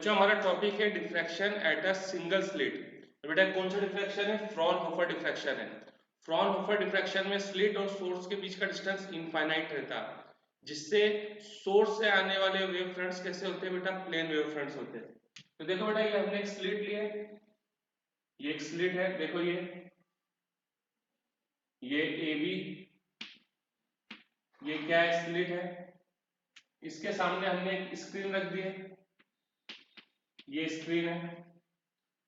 जो हमारा टॉपिक है diffraction at a single slit. तो बेटा कौन सा डिफ्रैक्शन है? फ्रॉनहोफर डिफ्रैक्शन है। फ्रॉनहोफर डिफ्रैक्शन में स्लिट और सोर्स के बीच का डिस्टेंस इनफाइनाइट रहता है, जिससे सोर्स से आने वाले वेव फ्रंट्स कैसे होते हैं बेटा? प्लेन वेव फ्रंट्स होते हैं। तो देखो बेटा, ये हमने एक स्लिट लिया है, ये एक स्लिट है, देखो ये ए बी, ये क्या है? स्लिट है। इसके सामने हमने एक स्क्रीन रख दी है, ये स्क्रीन है।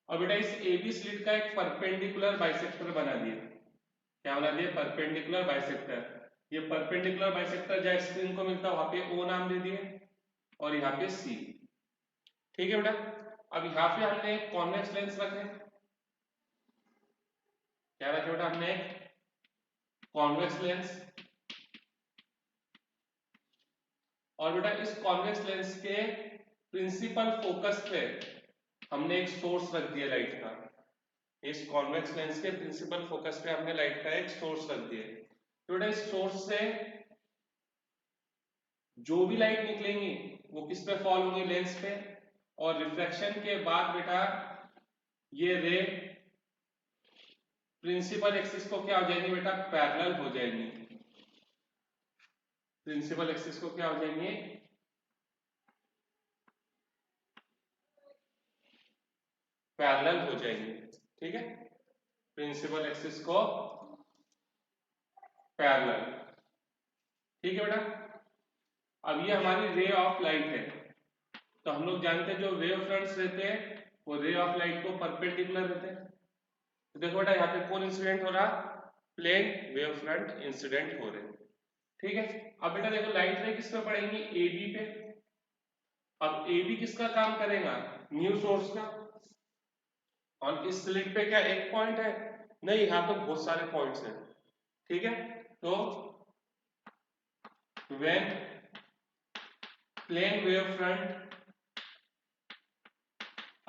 और बेटा इस ए बी स्लिट का एक परपेंडिकुलर बाइसेक्टर बना दिया। क्या बना दिया? Perpendicular bisector. ये परपेंडिकुलर बाइसेक्टर जहां स्क्रीन को मिलता है वहां पे ओ नाम दे दिए और यहाँ पे सी। ठीक है बेटा। अब यहाँ पे हमने एक कॉन्वेक्स लेंस रखे। क्या रखे बेटा? हमने एक कॉन्वेक्स लेंस। और बेटा इस कॉन्वेक्स लेंस के प्रिंसिपल फोकस पे हमने एक सोर्स रख दिया लाइट का। इस कॉन्वेक्स लेंस के प्रिंसिपल फोकस पे हमने लाइट का एक सोर्स रख दिया। तो बेटा इस सोर्स से जो भी लाइट निकलेंगी वो किस पे फॉल होंगी? लेंस पे। और रिफ्लेक्शन के बाद बेटा ये रे प्रिंसिपल एक्सिस को क्या हो जाएंगी बेटा? पैरेलल हो जाएंगी। प्रिंसिपल एक्सिस को क्या हो जाएंगे? पैरेलल हो जाएंगे। ठीक है, प्रिंसिपल एक्सिस को पैरेलल। ठीक है बेटा। अब ये हमारी रे ऑफ लाइट है। तो हम लोग जानते हैं जो वेव फ्रंट्स रहते हैं वो रे ऑफ लाइट को परपेंडिकुलर रहते हैं। तो देखो बेटा यहाँ पे कौन इंसिडेंट हो रहा? प्लेन वेव फ्रंट इंसिडेंट हो रहे। ठीक है। अब बेटा देखो लाइट रे किस पे पड़ेंगी? ए बी पे। अब ए बी किसका काम करेगा? न्यू सोर्स का। और इस स्लिट पे क्या एक पॉइंट है? नहीं, यहाँ पे बहुत सारे पॉइंट्स हैं। ठीक है। तो when plane wave front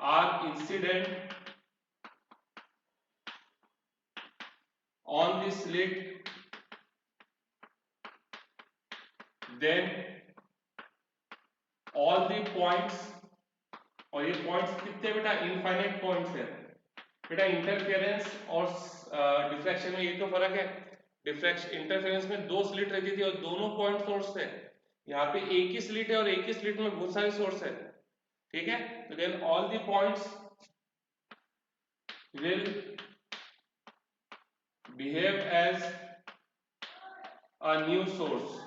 are incident on the slit, then all the points, और ये पॉइंट्स कितने बेटा? इनफाइनाइट पॉइंट्स है बेटा। इंटरफेरेंस और डिफ्रैक्शन में ये तो फर्क है। डिफ्रैक्शन इंटरफेरेंस में दो स्लिट रहती थी और दोनों पॉइंट सोर्स थे। यहाँ पे एक ही स्लिट है और एक ही स्लिट में बहुत सारे सोर्स है। ठीक है। तो then all the points will behave as a new source,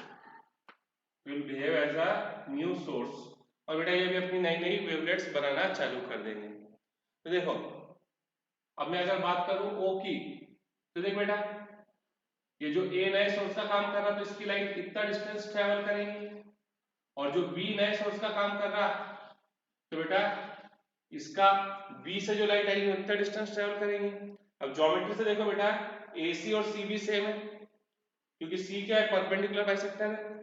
will behave as a new source। और बेटा ये भी अपनी नई नई वेवलेट्स बनाना चालू कर देंगे। तो देखो, अब मैं अगर बात करूं O की, तो देख बेटा ये जो A नए सोर्स का काम कर रहा तो इसकी लाइट कितना डिस्टेंस ट्रेवल करेगी, और जो B नए सोर्स का काम कर रहा तो बेटा इसका B से जो लाइट आएगी उतना डिस्टेंस ट्रेवल करेगी। अब ज्योमेट्री से देखो बेटा, AC और CB सेम है क्योंकि C क्या है? परपेंडिकुलर बाइसेक्टर है।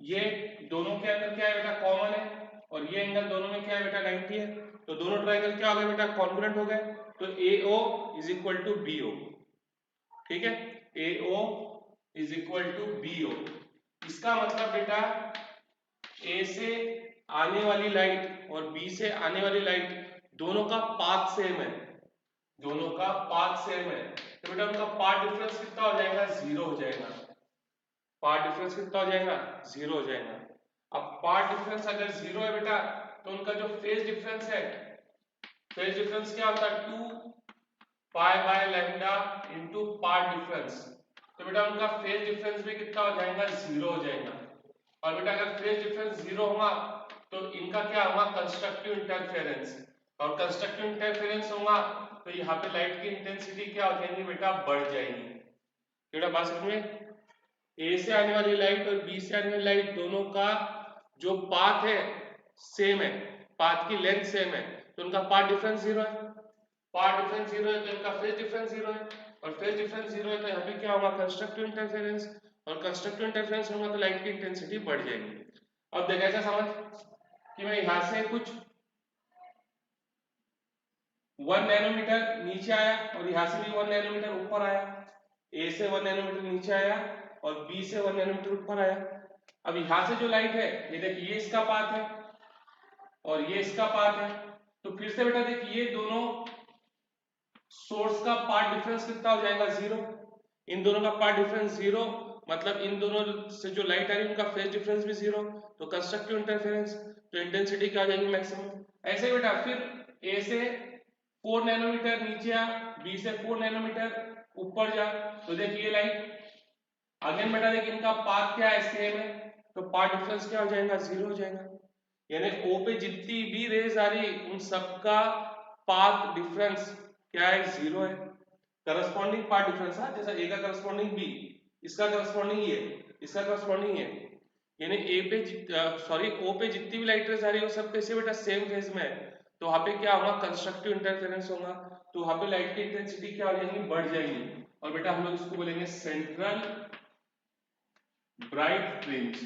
ये दोनों के अंदर क्या है बेटा? कॉमन है। और ये एंगल दोनों में क्या है बेटा? 90 है। तो दोनों ट्रायंगल क्या हो गए बेटा? कॉन्ग्रुएंट हो गए। तो AO is equal to BO। ठीक है, AO is equal to BO। इसका मतलब बेटा A से आने वाली लाइट और B से आने वाली लाइट दोनों का पाथ सेम है। दोनों का पाथ सेम है। तो बेटा उनका पाथ डिफरेंस कितना हो जाएगा? 0 हो जाएगा। पाथ डिफरेंस कितना हो जाएगा? 0 हो जाएगा। अब पाथ डिफरेंस अगर 0 है बेटा तो उनका जो फेज डिफरेंस है, फेज डिफरेंस क्या होता है? 2 pi by lambda into path difference. तो बेटा उनका फेज डिफरेंस भी कितना हो जाएगा? 0 हो जाएगा। और बेटा अगर फेज डिफरेंस 0 होगा तो इनका क्या होगा? Constructive interference. और कंस्ट्रक्टिव इंटरफेरेंस होगा तो यहाँ पे लाइट की इंटेंसिटी क्या हो जाएगी बेटा? बढ़ जाएगी। बेटा बात समझ में? ए से आने वाली लाइट और बी से आने वाली लाइट दोनों का जो पाथ है सेम है, पाथ की लेंथ सेम है, तो उनका पाथ डिफरेंस 0 है। पाथ डिफरेंस 0 है तो इनका फेज डिफरेंस 0 है। और फेज डिफरेंस 0 है तो यहाँ पे क्या होगा? Constructive interference. और कंस्ट्रक्टिव इंटरफेरेंस होगा तो लाइट की इंटेंसिटी बढ़ जाएगी। अब देखा ऐसा समझ कि मैं यहां से कुछ 1 नैनोमीटर नीचे आया और यहां से भी 1 नैनोमीटर ऊपर आया। ए से 1 नैनोमीटर नीचे आया और बी से 1 नैनोमीटर ऊपर आया। अब यहां से जो लाइट है ये देखिए, ये इसका पाथ है, और ये इसका पाथ है। तो फिर से बेटा देखिए ये दोनों सोर्स का पाथ डिफरेंस कितना हो जाएगा, 0। इन दोनों का पाथ डिफरेंस 0, मतलब इन दोनों से जो लाइट आ रही है उनका फेज डिफरेंस भी 0, तो कंस्ट्रक्टिव इंटरफेरेंस, तो इंटेंसिटी क्या आ जाएगी, मैक्सिमम। ऐसे ही बेटा फिर ए से 4 नैनोमीटर नीचे आ, बी से 4 नैनोमीटर ऊपर जा, तो देखिए लाइट अगेन बेटा देखिए इनका पाथ क्या है, सेम है, तो पाथ डिफरेंस क्या हो जाएगा, 0 हो जाएगा। यानी ओ पे जितनी भी रेज आ रही उन सबका पाथ डिफरेंस क्या है, 0 है। करस्पॉन्डिंग पाथ डिफरेंस, हाँ, जैसा ए का करस्पॉन्डिंग बी, इसका करस्पॉन्डिंग ये, इसका करस्पॉन्डिंग ये, यानी ए पे सॉरी ओ पे जितनी भी लाइट रेज आ रही है वो सब कैसे बेटा, सेम फेज में है, तो वहां पे क्या होगा, कंस्ट्रक्टिव इंटरफेरेंस होगा, तो वहां पे लाइट की इंटेंसिटी क्या हो जाएगी, बढ़ जाएगी। और बेटा हम लोग इसको बोलेंगे सेंट्रल ब्राइट फ्रिंज,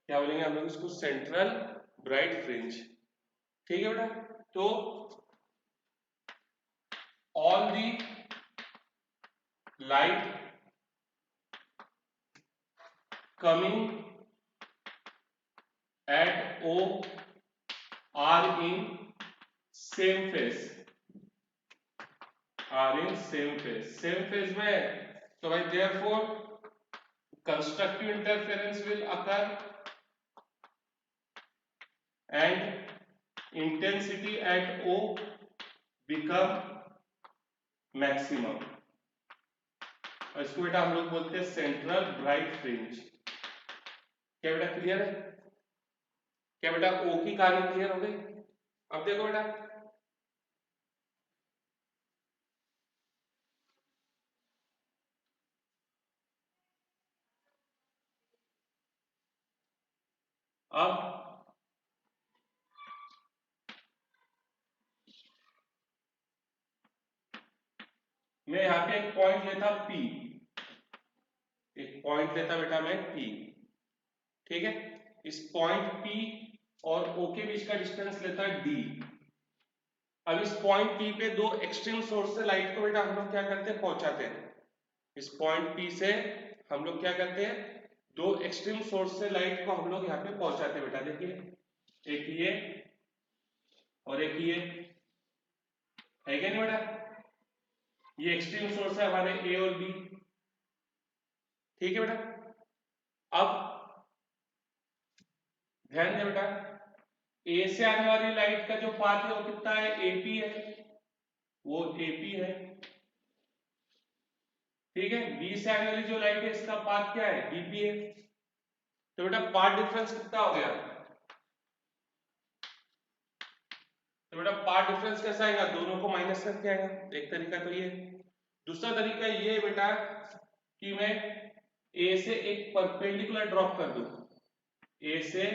क्या बोलेंगे हम लोग इसको, सेंट्रल ब्राइट फ्रिंज। ठीक है बेटा, तो all the light coming at O are in same phase, are in same phase, same phase में, तो भाई therefore constructive interference will occur and intensity at O become maximum, और इसको बेटा हम लोग बोलते हैं सेंट्रल ब्राइट फ्रिंज। क्या बेटा क्लियर है, क्या बेटा ओ की कहानी क्लियर हो गई। अब देखो बेटा अब मैं यहाँ पे एक पॉइंट लेता P, एक पॉइंट लेता बेटा मैं P, ठीक है, इस पॉइंट P और O के बीच का डिस्टेंस लेता है D। अब इस पॉइंट P पे दो एक्सट्रीम सोर्स से लाइट को बेटा हम लोग क्या करते हैं, पहुंचाते हैं। इस पॉइंट P से हम लोग क्या करते हैं, दो एक्सट्रीम सोर्स से लाइट को हम लोग यहाँ पे पहुंचाते हैं बेटा, देखिए एक ये और एक ये, है क्या नहीं बेटा, ये एक्सट्रीम सोर्स है हमारे A और B, ठीक है बेटा। अब ध्यान दे बेटा, ए से आने वाली लाइट का जो पाथ है वो कितना है, एपी है, वो एपी है, ठीक है। बी से आने वाली जो लाइट है इसका पाथ क्या है, बीपी है, तो बेटा पाथ डिफरेंस कितना हो गया, तो बेटा पाथ डिफरेंस कैसा आएगा, दोनों को माइनस करके आएगा, एक तरीका तो ये। दूसरा तरीका ये बेटा कि मैं ए से एक परपेंडिकुलर ड्रॉप कर दूं, ए से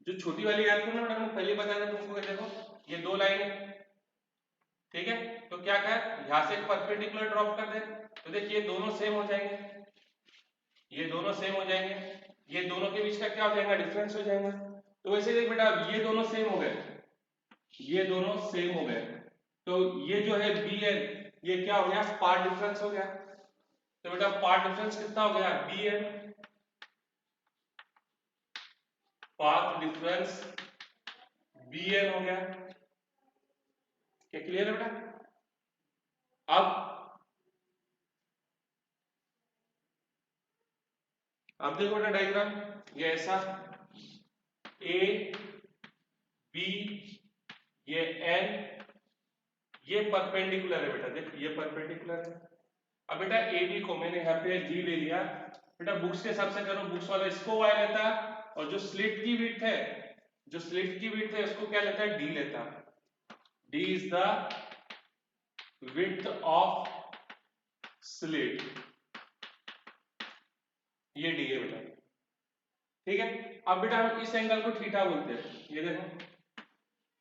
जो छोटी वाली याद करो ना बेटा, मैंने पहले बताया था तुमको, देखो ये दो लाइन है, ठीक है, तो क्या कर यहां से एक परपेंडिकुलर ड्रॉप कर दे, तो देखिए दोनों सेम हो जाएंगे, ये दोनों सेम हो जाएंगे, ये दोनों के बीच का क्या हो जाएगा, डिफरेंस हो जाएगा। तो वैसे देख बेटा ये दोनों सेम हो गए, ये दोनों सेम हो गए, तो ये जो है बी एन, ये क्या हो गया, पार्ट डिफरेंस हो गया, तो बेटा पार्ट डिफरेंस कितना हो गया, B N, path difference B N हो गया। क्या क्लियर है बेटा। अब देखो बेटा डायग्राम, ये ऐसा ए बी, ये एन, ये परपेंडिकुलर है बेटा, देख ये परपेंडिकुलर है। अब बेटा ए बी को मैंने यहाँ पे जी ले लिया, बेटा बुक्स के हिसाब से करो, बुक्स वाला इसको वाई लेता और जो स्लिट की विड्थ है, जो स्लिट की विड्थ है उसको क्या लेता है, डी लेता, D is the width of slit, ये डी है बेटा, ठीक है। अब बेटा हम इस एंगल को थीटा बोलते हैं, ये देखो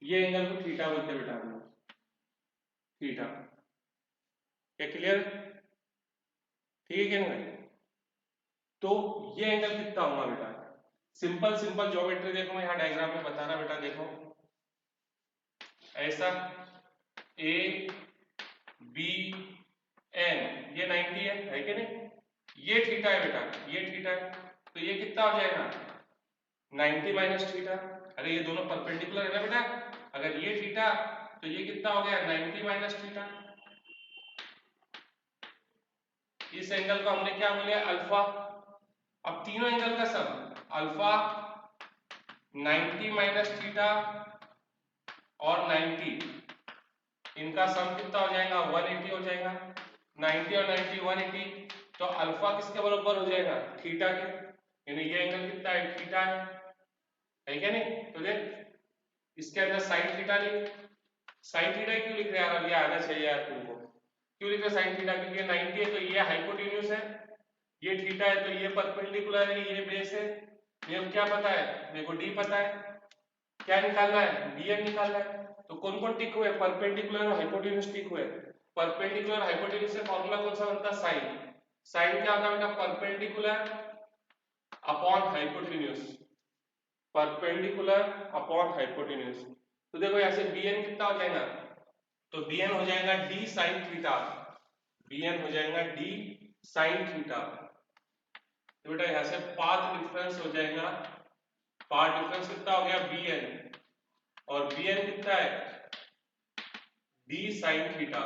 ये एंगल को थीटा बोलते हैं बेटा हम लोग, थीटा। क्या क्लियर, ठीक है क्या नहीं, तो ये एंगल कितना होगा बेटा, सिंपल सिंपल ज्योमेट्री देखो, मैं यहाँ डायग्राम में बता रहा बेटा, देखो ऐसा ए बी एन, ये 90 है कि नहीं, ये थीटा है बेटा, ये थीटा है, तो ये कितना हो जाएगा 90 माइनस थीटा, अरे ये दोनों परपेंडिकुलर है ना बेटा, अगर ये थीटा तो ये कितना हो गया 90 माइनस थीटा। इस एंगल को हमने क्या बोले अल्फा। अब तीनों एंगल का सम अल्फा 90 माइनस थीटा और 90 इनका सम कितना हो जाएगा 180 हो जाएगा। 90 और 90 180 तो अल्फा किसके बराबर हो जाएगा थीटा के, यानी ये एंगल कितना है थीटा है क्या नहीं। तो देख इसके अंदर साइन थीटा लिख, साइन थीटा क्यों लिख रहे हैं यार, अब ये आना चाहिए यार तुमको। क्यों लिख रहे साइन थीटा, क्योंकि 90 है तो ये हाइपोटेन्यूज है, ये थीटा है तो ये परपेंडिकुलर है, ये बेस है। ये क्या पता है देखो डी पता है, क्या निकालना है bn निकालना है। तो कौन कौन टिक हुए परपेंडिकुलर और हाइपोटेन्यूज टिक हुए। परपेंडिकुलर हाइपोटेन्यूज से फॉर्मूला कौन सा बनता है साइन। साइन क्या होता है बेटा perpendicular upon hypotenuse, perpendicular upon hypotenuse. तो देखो यहाँ से bn कितना हो जाएगा, तो bn हो जाएगा d sin थीटा, bn हो जाएगा d sin थीटा। तो बेटा यहाँ से पाथ डिफरेंस हो जाएगा, पाथ डिफरेंस कितना हो गया bn, और bn कितना है d sin theta,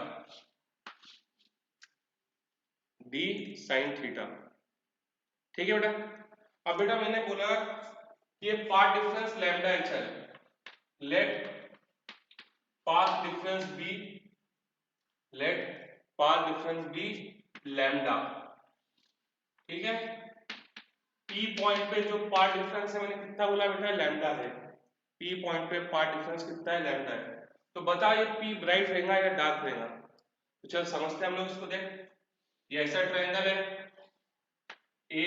d sin theta. ठीक है बेटा। अब बेटा मैंने बोला कि ये पाथ डिफरेंस लैम्डा एच है, let path difference B, let path difference B lambda. ठीक है, पी पॉइंट पे जो पाथ डिफरेंस है मैंने कितना बोला बेटा लैम्डा है, पी पॉइंट पे पाथ डिफरेंस कितना है लैम्डा है। तो बता ये पी ब्राइट रहेगा या डार्क रहेगा, तो चल समझते हैं हम लोग इसको। देख ये ऐसा ट्रायंगल है ए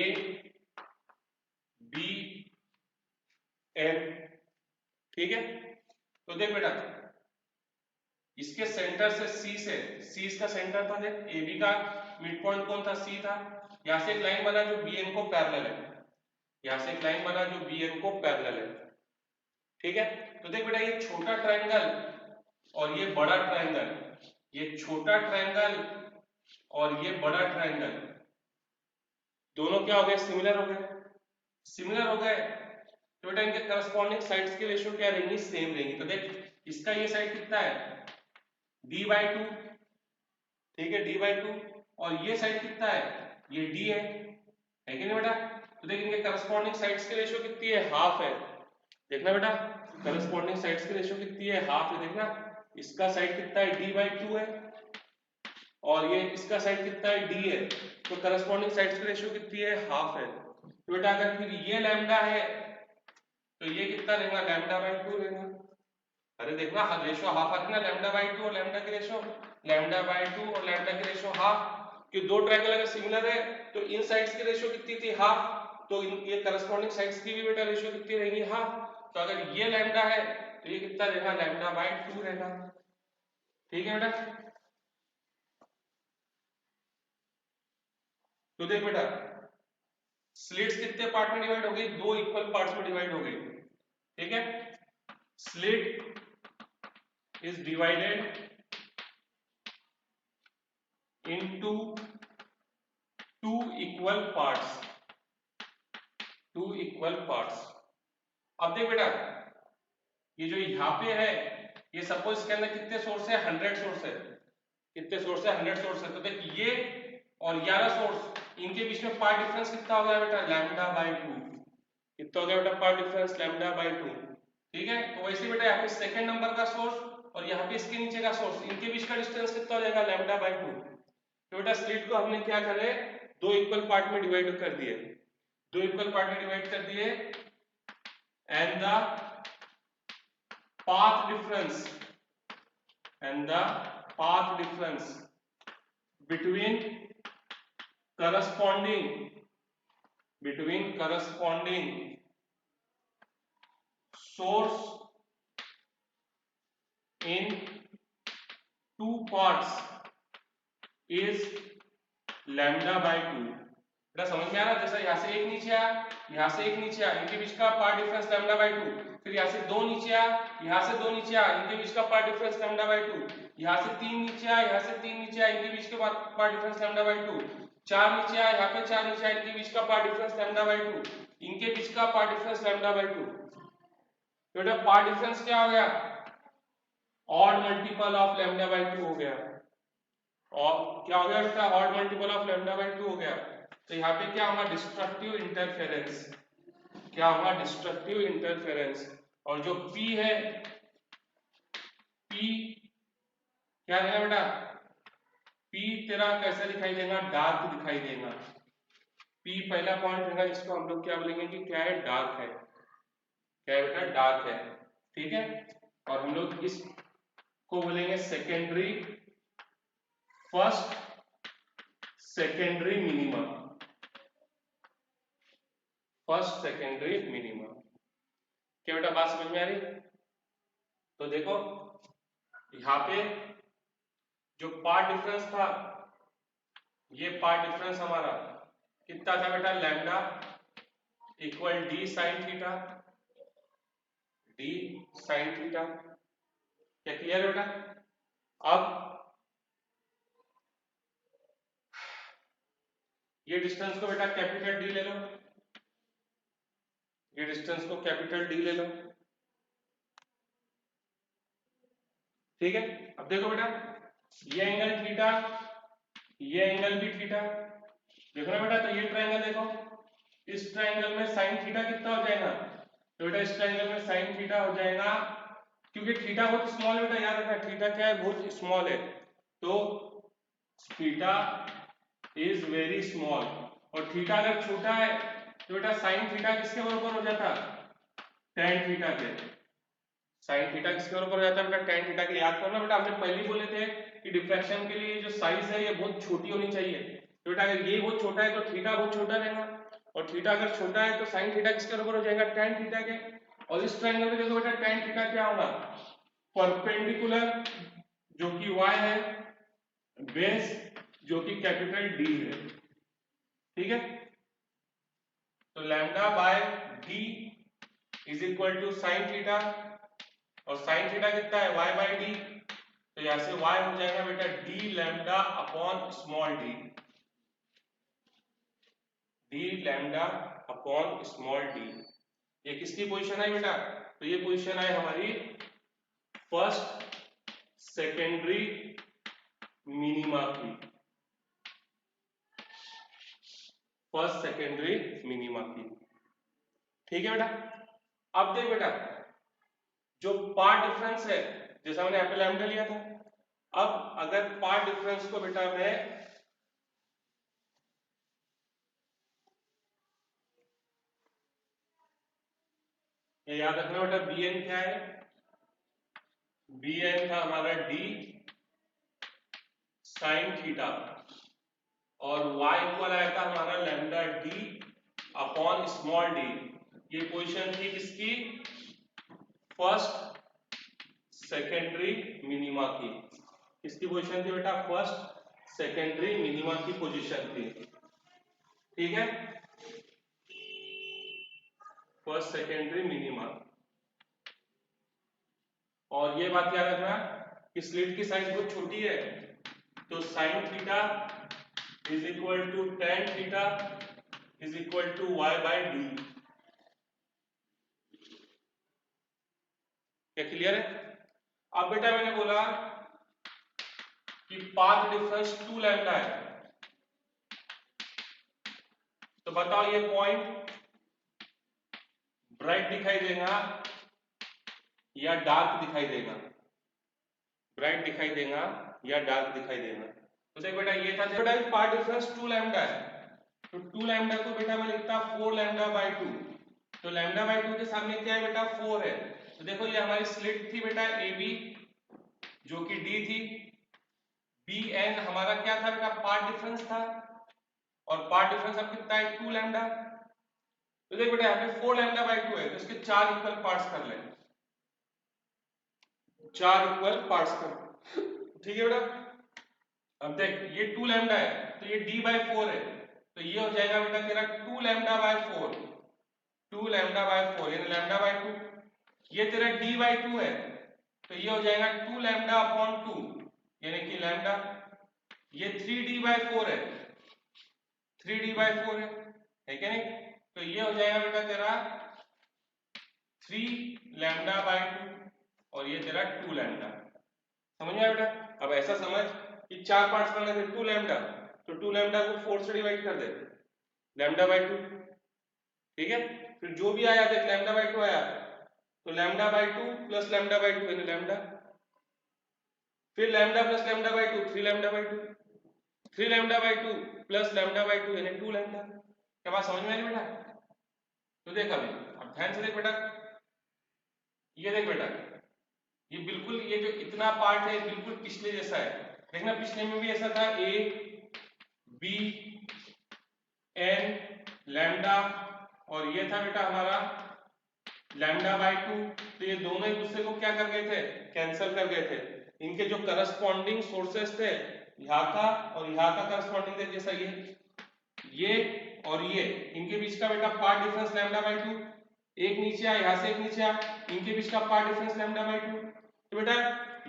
बी एन, ठीक है। तो देख बेटा इसके सेंटर से सी इसका सेंटर था, देख ए बी का मिड पॉइंट कौन था सी था। यहां से एक लाइन बना जो बी एन को पैरेलल है, यहां से एक लाइन बना जो बी एन को पैरेलल है, ठीक है। तो देख बेटा ये छोटा ट्रायंगल और ये बड़ा ट्रायंगल, ये छोटा ट्रायंगल और ये बड़ा ट्रायंगल दोनों क्या हो गए सिमिलर हो गए, सिमिलर हो गए। तो बेटा इनके करस्पॉन्डिंग साइड्स की रेशियो क्या रहेंगी सेम रहेंगी। तो देख इसका ये साइड कितना है d/2, ठीक है d/2, और ये साइड कितना है ये d है कि नहीं बेटा। तो देख इनके करस्पॉन्डिंग साइड्स की रेशियो कितनी है हाफ है, देखना बेटा करस्पॉन्डिंग साइड्स की रेशियो कितनी है हाफ है। देखना इसका साइड कितना है d/2 है और ये इसका साइड कितना है d है, तो करस्पॉन्डिंग साइड्स की रेशियो कितनी है हाफ है। तो बेटा अगर फिर ये लैम्डा है तो ये कितना रहेगा λ/2 रहेगा। अरे देखना रेशियो हाफ आती ना λ/2 और लैम्डा की रेशियो, λ/2 और लैम्डा की रेशियो हाफ। कि दो ट्रायंगल अगर सिमिलर है तो इन साइड्स की रेशियो कितनी थी हाफ, तो ये करस्पॉन्डिंग साइड्स की भी बेटा रेशियो कितनी रहेगी हाफ। तो अगर ये लैम्डा है तो ये कितना रहेगा λ/2 रहेगा, ठीक है बेटा। तो देख बेटा स्लिट्स कितने पार्ट में डिवाइड हो गई, दो इक्वल पार्ट्स में डिवाइड हो गई, ठीक है। Slit is divided into two equal parts, two equal parts। अब देख बेटा ये जो यहाँ पे है ये सपोज इसके अंदर कितने सोर्स है 100 सोर्स है, कितने सोर्स है 100 सोर्स है। तो देख ये और 11 सोर्स इनके बीच में पार्ट डिफरेंस कितना हो गया बेटा λ/2, कितना हो गया बेटा पार्ट डिफरेंस λ/2, ठीक है। तो वैसे बेटा यहाँ पे सेकंड नंबर का सोर्स और यहाँ पे इसके नीचे का सोर्स इनके बीच का डिस्टेंस कितना हो जाएगा λ/2। तो बेटा स्लिट को हमने क्या करे दो इक्वल पार्ट में डिवाइड कर दिए, दो इक्वल पार्ट में डिवाइड कर दिए and the path difference, and the path difference between corresponding source in two parts is λ/2। बेटा समझ में आ रहा, जैसा यहाँ से एक नीचे आया यहाँ से एक नीचे आया इनके बीच का पार्ट डिफरेंस λ/2, फिर यहाँ से दो नीचे आया यहाँ से दो नीचे आया इनके बीच का पार्ट डिफरेंस λ/2, यहाँ से तीन नीचे आया यहाँ से तीन नीचे आया इनके बीच के पार्ट डिफरेंस λ/2, चार नीचे आया यहाँ पे चार नीचे आया इनके बीच का पार्ट डिफरेंस λ/2, इनके बीच का पार्ट डिफरेंस λ/2। तो बेटा पार्ट डिफरेंस क्या हो गया, odd multiple of lambda by 2 हो गया, और क्या हो गया बेटा, odd multiple of lambda by 2 हो गया। तो यहाँ पे क्या होगा, डिस्ट्रक्टिव इंटरफेरेंस, क्या होगा, डिस्ट्रक्टिव इंटरफेरेंस। और जो P है, P क्या है बेटा, P तेरा कैसा दिखाई देगा, डार्क दिखाई देगा। P पहला पॉइंट रहेगा जिसको हम लोग क्या बोलेंगे कि क्या है, डार्क है, क्या है बेटा, डार्क है, ठीक है। और हम लोग इसको बोलेंगे secondary, first secondary minima, first secondary minima. क्या बेटा बात समझ में आ रही? तो देखो यहाँ पे जो पार्ट डिफरेंस था, ये पार्ट डिफरेंस हमारा कितना था बेटा, lambda equal D sine theta, D sine theta. क्या क्लियर है बेटा? अब ये डिस्टेंस को बेटा कैपिटल डी ले लो, ये डिस्टेंस को कैपिटल डी ले लो, ठीक है। अब देखो बेटा ये एंगल थीटा, ये एंगल भी थीटा, देखो ना बेटा। तो ये ट्रायंगल देखो, इस ट्रायंगल में साइन थीटा कितना हो जाएगा, तो बेटा इस ट्रायंगल में साइन थीटा हो जाएगा, क्योंकि थीटा बहुत स्मॉल है बेटा, याद रखना थीटा क्या है, बहुत स्मॉल है, तो थीटा इज वेरी स्मॉल। और थीटा अगर छोटा है तो बेटा साइन थीटा किसके बराबर हो जाता, टेन थीटा के। साइन थीटा किसके बराबर हो जाता है बेटा, टेन थीटा के। याद करना बेटा, हमने पहले ही बोले थे कि डिफ्रैक्शन के लिए जो साइज है ये बहुत छोटी होनी चाहिए। तो बेटा अगर ये बहुत छोटा है तो थीटा बहुत छोटा रहेगा, और थीटा अगर छोटा है तो साइन थीटा किसके बराबर हो जाएगा, टेन थीटा के। और इस ट्रायंगल में देखो बेटा टेन थीटा क्या होगा, परपेंडिकुलर जो कि y है, बेस जो कि कैपिटल D है, ठीक है। तो lambda by D is equal to sine theta, और साइन थीटा कितना है, y बाय डी। तो यहां से y हो जाएगा बेटा d lambda upon small d, d lambda upon small d। ये किसकी पोजीशन है बेटा, तो ये पोजीशन है हमारी फर्स्ट सेकेंडरी मिनिमा की, फर्स्ट सेकेंडरी मिनिमा की, ठीक है बेटा। अब देख बेटा जो पार्ट डिफरेंस है, जैसा हमने यहाँ पे लैम्डा लिया था, अब अगर पार्ट डिफरेंस को बेटा मैं ये याद रखना बेटा, bn क्या है, bn था हमारा d साइन थीटा, और y इक्वल आया था हमारा lambda d upon small d। ये पोजीशन थी किसकी, फर्स्ट सेकेंडरी मिनिमा की। किसकी पोजीशन थी बेटा, फर्स्ट सेकेंडरी मिनिमा की पोजीशन थी, ठीक है, फर्स्ट सेकेंडरी मिनिमा। और ये बात याद रखना कि स्लिट की साइज बहुत छोटी है, तो sine theta is equal to tan theta is equal to Y by D. क्या क्लियर है? अब बेटा मैंने बोला कि पाथ डिफरेंस 2 लैम्डा है, तो बताओ ये पॉइंट ब्राइट दिखाई देगा या डार्क दिखाई देगा, ब्राइट दिखाई देगा या डार्क दिखाई देगा। तो देख बेटा ये था बेटा पाथ डिफरेंस 2 लैम्डा है, तो 2 लैम्डा को बेटा मैं लिखता 4 लैम्डा बाई 2। तो लैम्डा बाई 2 के सामने क्या है बेटा, 4 है। तो देखो ये हमारी स्लिट थी बेटा AB जो कि D थी, BN हमारा क्या था बेटा, पार्ट डिफरेंस था, और पार्ट डिफरेंस अब कितना है, 2 लैम्डा। तो देख बेटा यहाँ पे 4 लैम्डा बाई 2 है, तो इसके 4 इक्वल पार्ट्स कर लें, 4 इक्वल पार्ट्स कर, ठीक है बेटा। अब देख ये 2 लैम्डा है तो ये D बाई 4 है, तो ये हो जाएगा बेटा तेरा 2 लैम्डा बाई 4, 2 लैम्डा बाई 4 यानी लैम्डा बाई 2। ये तेरा D बाई 2 है, तो ये हो जाएगा 2 लैम्डा अपॉन 2 यानी कि लैम्डा। ये 3D बाई 4 है, 3D बाई 4 है क्या नहीं? तो ये हो जाएगा बेटा तेरा 3 लैम्डा बाय 2 और ये तेरा 2 लैम्डा। समझ में आया बेटा? अब ऐसा समझ कि 4 पार्ट्स करने थे 2 लैम्डा, तो 2 लैम्डा को 4 से डिवाइड कर दे, लैम्डा बाय 2। ठीक है, फिर जो भी आया देख लैम्डा बाय 2 आया, तो lambda bye 2 plus lambda by 2 यानी लैम्डा, फिर lambda plus lambda by 2 3 lambda by 2, 3 lambda by 2 plus lambda by 2 यानी 2 लैम्डा। क्या बात समझ में आई बेटा? तो देख अभी, अब ध्यान से देख बेटा, ये देख बेटा, ये बिल्कुल ये जो इतना पार्ट है बिल्कुल पिछले जैसा है। देखना पिछले में भी ऐसा था, ए बी एन लैम्डा और ये था बेटा हमारा लैम्डा बाय 2। तो ये दोनों एक दूसरे को क्या कर गए थे, कैंसिल कर गए थे। इनके जो करस्पॉन्डिंग सोर्सेस थे यहाँ का और यहाँ का करस्पॉन्डिंग थे, जैसा ये और ये, इनके बीच का बेटा पार्ट डिफरेंस लैम्डा बाय 2, एक नीचे आ यहाँ से एक नीचे आ, इनके बीच का पार्ट डिफरेंस लैम्डा बाय 2। तो बेटा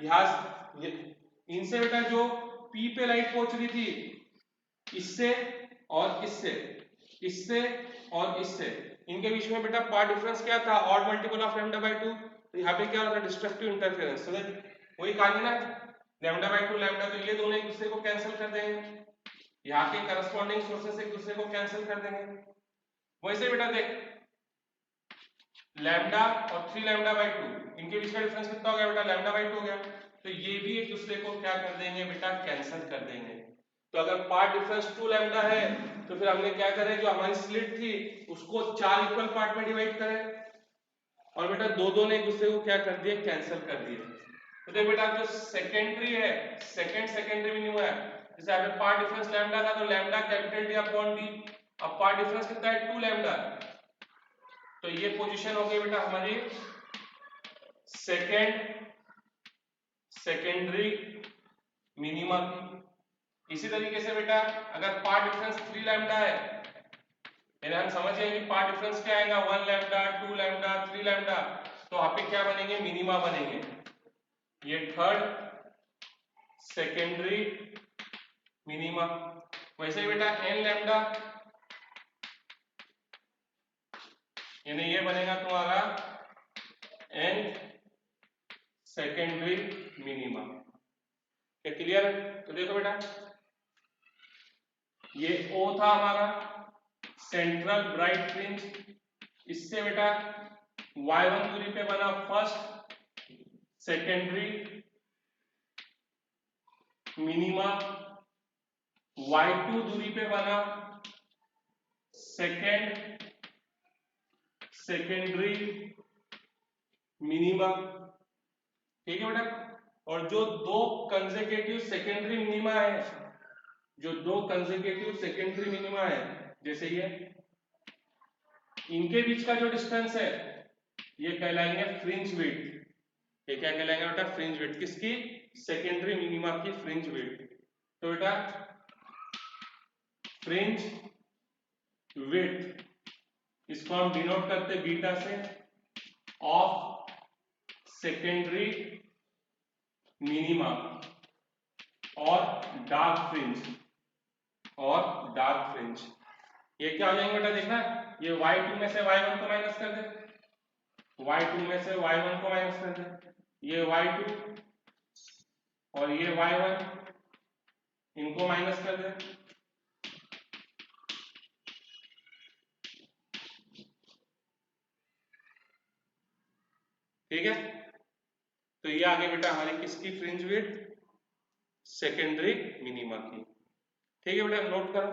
यहाँ इनसे बेटा जो P पे लाइट पहुंच रही थी, इससे और इससे, इससे और इससे, इनके बीच में बेटा पार्ट डिफरेंस क्या था, odd multiple of lambda by 2। तो यहाँ पे क्या होता है, डिस्ट्रक्टिव इंटरफेरेंस। तो वही कहानी ना, लैम्डा बाय 2 लैम्डा, तो ये दोनों एक दूसरे को कैंसिल कर देंगे, यहाँ के करस्पॉन्डिंग सोर्सेस एक दूसरे को कैंसिल कर देंगे। वैसे बेटा देख लैम्डा और 3 लैम्डा बाय 2, इनके बीच का डिफरेंस कितना हो गया बेटा, लैम्डा बाय 2 हो गया। तो ये भी एक दूसरे को क्या कर देंगे बेटा, कैंसिल कर देंगे। तो अगर पार्ट डिफरेंस 2 लैम्डा है तो फिर हमने क्या करें, जो हमारी स्लिट थी उसको 4 इक्वल पार्ट में डिवाइड करें, और बेटा दो ने एक दूसरे को क्या कर दिए, कैंसिल कर दिए। तो देख बेटा जो सेकेंडरी है, सेकेंडरी मिनिमम है, जैसे यहाँ पे पार्ट डिफरेंस लैम्डा था तो lambda capital D upon D, अब पार्ट डिफरेंस कितना है 2 लैम्डा, तो ये पोजीशन हो गई बेटा हमारी सेकेंडरी मिनिमा की। इसी तरीके से बेटा अगर पार्ट डिफरेंस 3 लैम्डा है, यानी हम समझ गए कि पार्ट डिफरेंस क्या आएगा, 1 लैम्डा 2 लैम्डा 3 लैम्डा, तो वहां पे क्या बनेंगे, मिनिमा बनेंगे। ये थर्ड सेकेंडरी मिनिमा। वैसे ही बेटा n लैम्डा, यानी ये बनेगा तुम्हारा n सेकेंडरी मिनिमा। क्या क्लियर है? तो देखो बेटा ये O था हमारा सेंट्रल ब्राइट फ्रिंज, इससे बेटा y1 दूरी पे बना फर्स्ट सेकेंडरी मिनिमा, y2 दूरी पे बना सेकेंडरी मिनिमा। ठीक है बेटा, और जो दो कंसेक्यूटिव सेकेंडरी मिनिमा है, जो दो कंसेक्यूटिव सेकेंडरी मिनिमा है, जैसे ये, इनके बीच का जो डिस्टेंस है ये कहलाएंगे फ्रिंज विड्थ। ये क्या कहलाएंगे बेटा, फ्रिंज विड्थ। किसकी, सेकेंडरी मिनिमा की फ्रिंज विड्थ। तो बेटा फ्रिंज विड्थ इसको हम डिनोट करते बीटा से, ऑफ सेकेंडरी मिनिमा और डार्क फ्रिंज, ये क्या हो जाएंगे बेटा, देखना ये y2 में से y1 को माइनस कर दे, y2 में से y1 को माइनस कर दे, ये y2 और ये y1 इनको माइनस कर दे। ठीक है, तो ये आगे बेटा हमारी किसकी फ्रिंज विड्थ, सेकेंडरी मिनिमा की। ठीक है बेटा, नोट करो।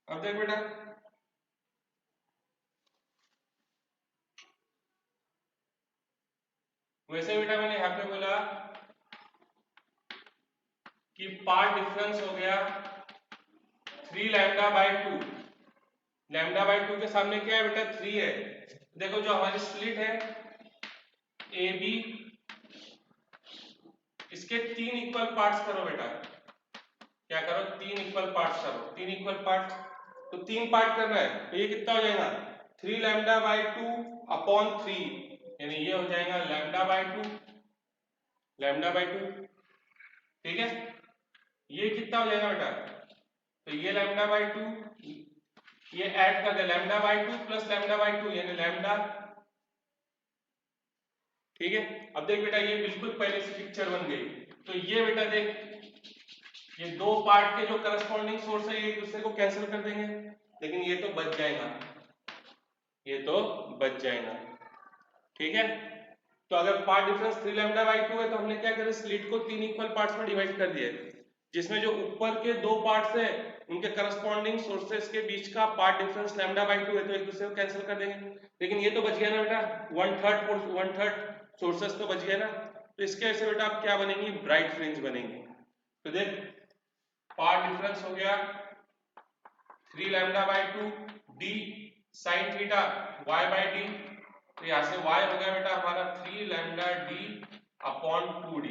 अब देख बेटा वैसे बेटा मैंने यहां पे बोला कि पार्ट डिफरेंस हो गया 3 लैम्डा बाय 2, लैम्डा बाय 2 के सामने क्या है बेटा, 3 है। देखो जो हमारी स्प्लिट है ए बी, इसके 3 इक्वल पार्ट्स करो बेटा, क्या करो, 3 इक्वल पार्ट्स करो, 3 इक्वल पार्ट, तो 3 पार्ट करना है, तो ये कितना हो जाएगा, 3 लैम्डा बाय 2 अपॉन 3, यानी ये हो जाएगा लैम्डा बाय 2 लैम्डा बाई 2, ठीक है। ये कितना हो जाएगा बेटा, तो ये लैम्डा बाई 2, ये ऐड कर दे lambda by 2 plus lambda by 2 यानी लैम्डा, ठीक है। अब देख बेटा ये बिल्कुल पहले से पिक्चर बन गई। तो ये बेटा देख, ये दो पार्ट के जो करस्पॉन्डिंग सोर्स है ये एक दूसरे को कैंसिल कर देंगे, लेकिन ये तो बच जाएगा, ये तो बच जाएगा, ठीक है। तो अगर पार्ट डिफरेंस 3 लैम्डा बाई 2 है तो हमने क्या करा, स्लिट को 3 इक्वल पार्ट्स में डिवाइड कर दिया, जिसमें जो ऊपर के दो पार्ट्स है उनके करस्पॉन्डिंग सोर्सेस के बीच का पार्ट डिफरेंस लैम्डा बाई 2 है, तो एक दूसरे को कैंसिल कर देंगे। लेकिन ये तो बच गया ना बेटा, 1/3 सोर्सेस तो बच गया ना। तो इसके वजह से बेटा आप क्या बनेंगी, ब्राइट फ्रिंज बनेंगी। तो देख पार्ट डिफरेंस हो गया 3 lambda by 2 D sine theta y by D, तो यहां से y हो गया बेटा हमारा 3 लैम्डा डी अपॉन 2d।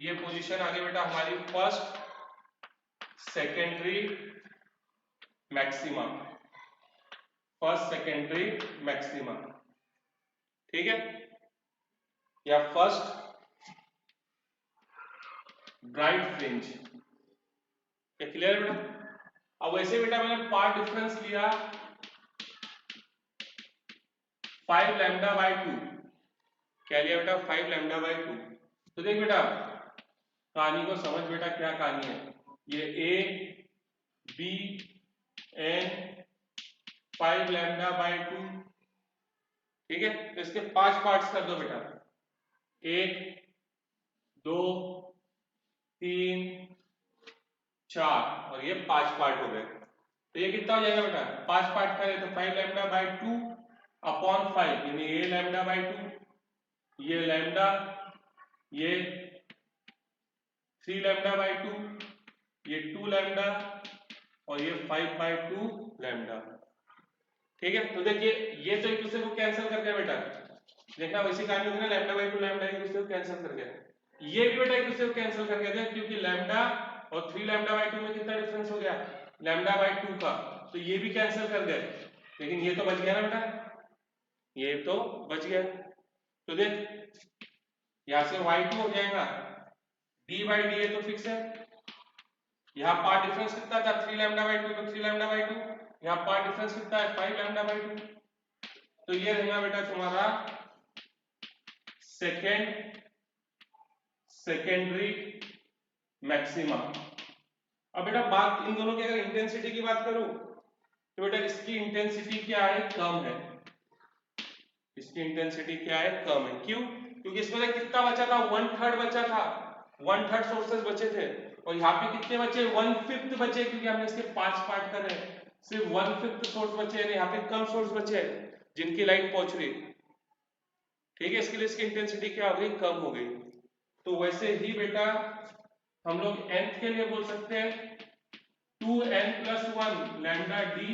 ये पोजीशन आ गई बेटा हमारी first secondary maxima, first secondary maxima, ठीक है, या फर्स्ट ब्राइट फ्रिंज। क्या क्लियर है बेटा। अब वैसे बेटा मैंने पार्ट डिफरेंस लिया 5 लैम्डा बाई 2, क्या लिया बेटा 5 लैम्डा बाई 2। तो देख बेटा कहानी को समझ बेटा, क्या कहानी है, ये A B N 5 lambda by 2, ठीक है। तो इसके 5 पार्ट्स कर दो बेटा, 1 2 3 4 और ये 5 पार्ट हो गए। तो ये कितना हो जाएगा बेटा, 5 पार्ट करें तो 5 लैम्डा बाई 2 अपॉन 5 यानी ये लैम्डा बाई 2, ये लैम्डा, ये 3 लैम्डा बाई 2, ये 2 लैम्डा और ये 5 बाई 2 लैम्डा, ठीक है। तो देखिए ये तो एक दूसरे को कैंसिल कर गया बेटा, देखना वैसी कहानी होगी ना, लैम्डा बाई 2 लैम्डा एक दूसरे को कैंसिल कर गया, ये भी बेटा एक दूसरे को कैंसिल कर गया था, क्योंकि लैम्डा और 3 लैम्डा बाई 2 में कितना डिफरेंस हो गया, लैम्डा बाई 2 का, तो ये भी कैंसिल कर गए, लेकिन ये तो बच गया ना बेटा, ये तो बच गया। तो देख यहां से y2 हो जाएगा d बाई डी, तो फिक्स है। यहाँ पार्ट डिफरेंस कितना था 3 लैम्डा बाई 2, तो 3 लैम्डा बाई 2, यहाँ पार्ट डिफरेंस कितना है 5 लैम्डा बाई 2, तो ये रहेगा बेटा तुम्हारा सेकेंडरी मैक्सिमा। अब बेटा बात इन दोनों की अगर इंटेंसिटी की बात करूं तो बेटा इसकी इंटेंसिटी क्या है, कम है, इसकी इंटेंसिटी क्या है, कम है। क्यों, क्योंकि इसमें कितना बचा था, 1/3 बचा था, 1/3 सोर्सेस बचे थे, और यहाँ पे कितने बचे 1/5 बचे, क्योंकि हमने इसके 5 पार्ट करे, सिर्फ 1/5 सोर्स बचे, यहाँ पे कम सोर्स बचे जिनकी लाइट पहुंच रही, ठीक है। इसके लिए इसकी इंटेंसिटी क्या हो गई, कम हो गई। तो वैसे ही बेटा हम लोग nth के लिए बोल सकते हैं 2n+1 lambda D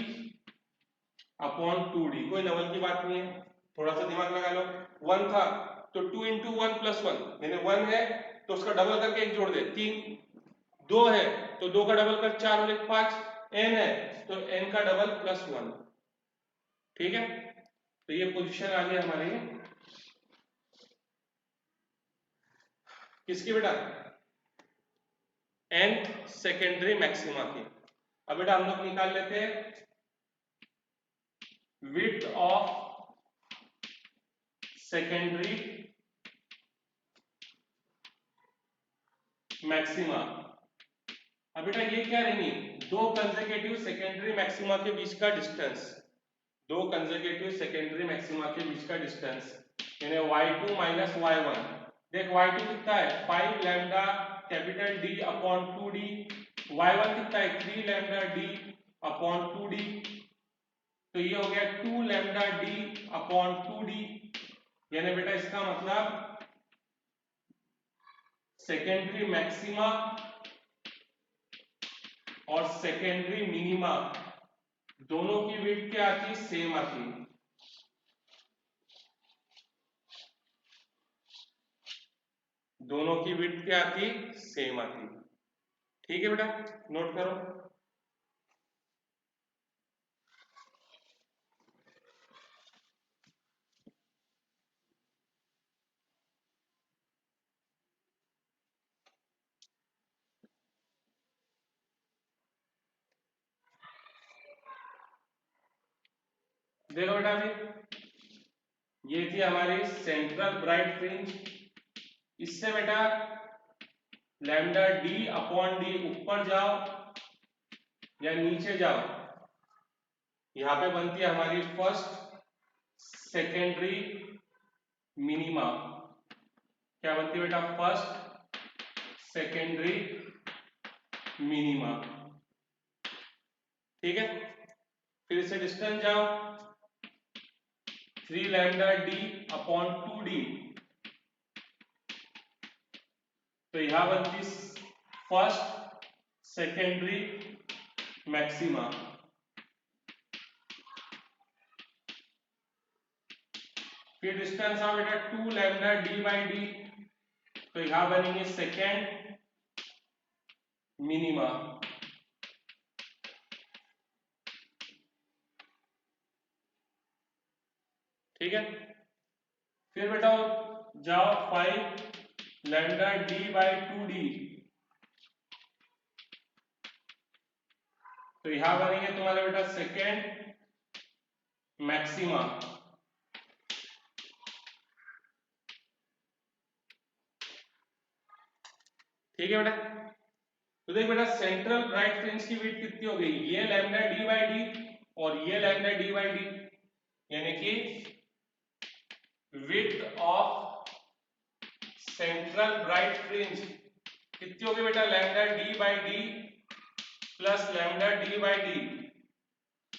upon 2d, कोई नवल की बात नहीं है, थोड़ा सा दिमाग लगा लो। 1 था तो 2 × 1+1 यानी 1 है तो उसका डबल करके एक जोड़ दे 3, 2 है तो 2 का डबल कर 4 और 1 5, n है तो n का डबल +1, ठीक है। तो ये पोजीशन आ गई हमारी किसकी बेटा, nth सेकेंडरी मैक्सिमा की। अब बेटा हम लोग निकाल लेते हैं विड्थ ऑफ सेकेंडरी मैक्सिमा। अब बेटा ये क्या रहेंगी, दो कंसेक्यूटिव सेकेंडरी मैक्सिमा के बीच का डिस्टेंस, दो कंसेक्यूटिव सेकेंडरी मैक्सिमा के बीच का डिस्टेंस यानी y2 माइनस y1। देख y2 कितना है 5 lambda capital D upon 2d, y1 कितना है 3 लैम्डा D अपॉन 2d, तो ये हो गया 2 लैम्डा D अपॉन 2d, यानी बेटा इसका मतलब सेकेंडरी मैक्सिमा और सेकेंडरी मिनिमा दोनों की विड्थ क्या आती, सेम आती, दोनों की विड्थ क्या आती, सेम आती, ठीक है बेटा, नोट करो। देखो बेटा अभी ये थी हमारी सेंट्रल ब्राइट फ्रिंज। इससे बेटा लैम्डा डी अपॉन डी ऊपर जाओ या नीचे जाओ, यहां पे बनती है हमारी फर्स्ट सेकेंडरी मिनिमा। क्या बनती है बेटा? First secondary minima. ठीक है, फिर से डिस्टेंस जाओ, 3 लैम्डा डी अपॉन 2d, तो यहां बनती फर्स्ट सेकेंडरी मैक्सिमा। फिर डिस्टेंस आओ बेटा 2 लैम्डा डी बाई डी, तो यहां बनेंगे सेकेंड मिनिमा। ठीक है, फिर बेटा जाओ 5 लैम्डा डी बाई 2d, तो यहां बनेंगे तुम्हारे बेटा सेकेंड मैक्सिमा। ठीक है बेटा, तो देख बेटा सेंट्रल ब्राइट फ्रिंज की विड्थ कितनी हो गई? ये लैम्डा डी बाई डी और ये लैम्डा डी बाई डी, यानी कि width of central bright fringe कितनी होगी बेटा? Lambda D by D plus lambda D by D,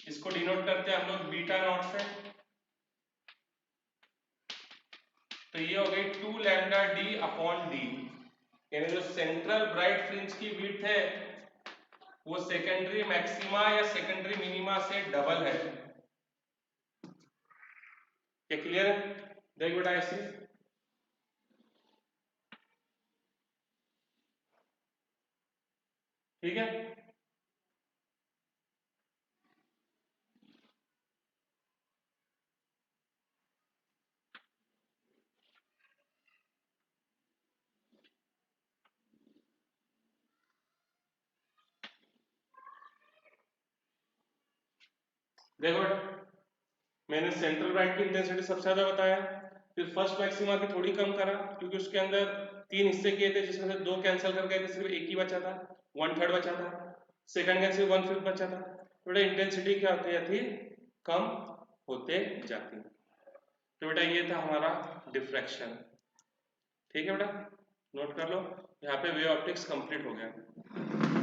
इसको डिनोट करते हैं हम लोग बीटा नॉट से, तो ये हो गई 2 लैम्डा डी अपॉन डी, यानी जो सेंट्रल ब्राइट फ्रिंज की विड्थ है वो सेकेंडरी मैक्सिमा या सेकेंडरी मिनिमा से डबल है। क्या क्लियर है? देख बेटा ऐसे, ठीक है, देखो बेटा मैंने सेंट्रल ब्राइट की इंटेंसिटी सबसे ज्यादा बताया, फिर फर्स्ट मैक्सिमा की थोड़ी कम करा क्योंकि उसके अंदर 3 हिस्से किए थे जिसमें से 2 कैंसिल कर गए थे, सिर्फ एक ही बचा था, 1/3 बचा था, सेकंड का सिर्फ 1/5 बचा था। बेटा इंटेंसिटी क्या होती जाती, कम होते जाती। तो बेटा ये था हमारा डिफ्रैक्शन। ठीक है बेटा, नोट कर लो, यहाँ पे वे ऑप्टिक्स कंप्लीट हो गया।